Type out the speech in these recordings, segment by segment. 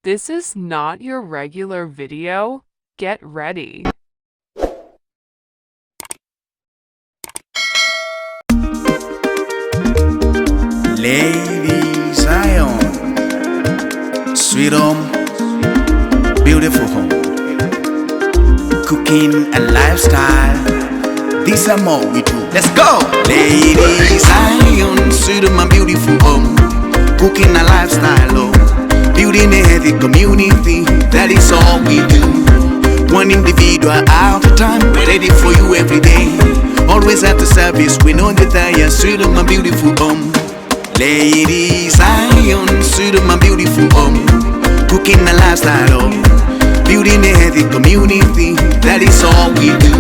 This is not your regular video. Get ready. Ladyzion, Sweethome, beautiful home, cooking and lifestyle. These are more we do. Let's go. Ladyzion, Sweethome, my beautiful home, cooking and lifestyle. Oh, building a healthy community. That is all we do. One individual at a time, ready for you every day. Always at the service, we know the tire. Sweethome, my beautiful home. Ladyzion, Sweethome, my beautiful home, cooking a lifestyle, building a healthy community. That is all we do.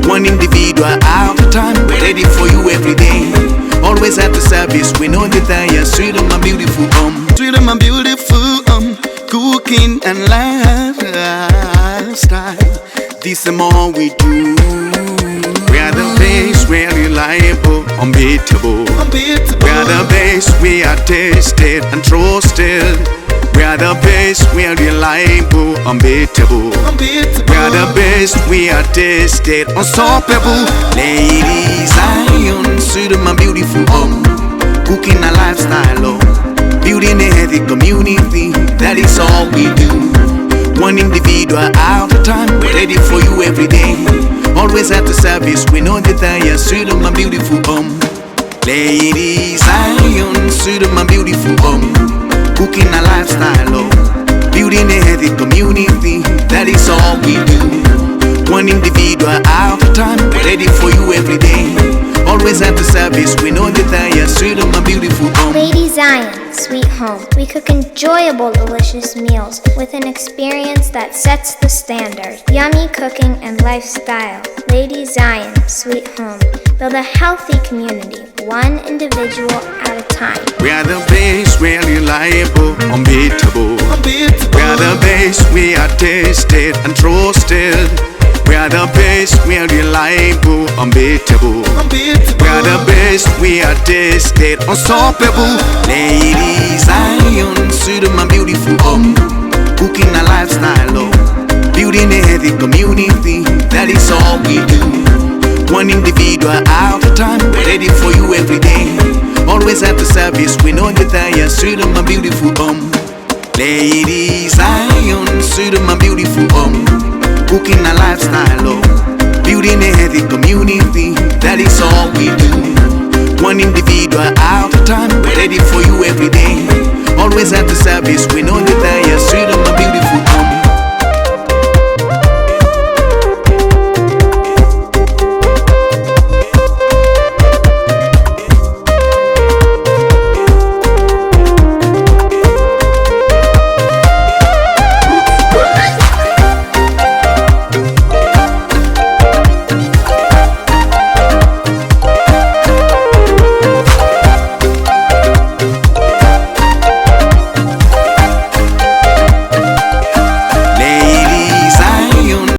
One individual at a time, ready for you every day. Always at the service, we know the tire. Sweethome, my beautiful home. Sweethome, my beautiful home, cooking and lifestyle. This is more we do. We are the best, we're reliable, unbeatable. We are the best, we are tested and trusted. We are the best, we are reliable, unbeatable. We are the best, we are tested, unstoppable. Ladyzion, Sweethome, my beautiful home, cooking a lifestyle, building a healthy community. That is all we do. One individual at a time, ready for you every day. Always at the service, we know the tire. Sweethome, my beautiful home. Ladyzion, Sweethome, my beautiful home, cooking a lifestyle, building a healthy community. That is all we do. One individual at a time, ready for you every day. Always at the service, we know the tire. Sweethome, my beautiful home. Ladyzion, sweet home. We cook enjoyable, delicious meals with an experience that sets the standard. Yummy cooking and lifestyle. Ladyzion, sweet home. Build a healthy community, one individual at a time. We are the best, we're reliable, unbeatable. We are the best, we are tested and trusted. We are the best, we are reliable, unbeatable. We are the best, we are tested, unstoppable. Ladyzion, Sweethome, my beautiful home, cooking a lifestyle, building a healthy community. That is all we do. One individual at a time, ready for you every day. Always at the service, we know the tire. Sweethome, my beautiful home. Ladyzion, Sweethome, my beautiful home, cooking a lifestyle, building a healthy community. That is all we do. One individual at a time, ready for you every day. Always at the service, we know the tire.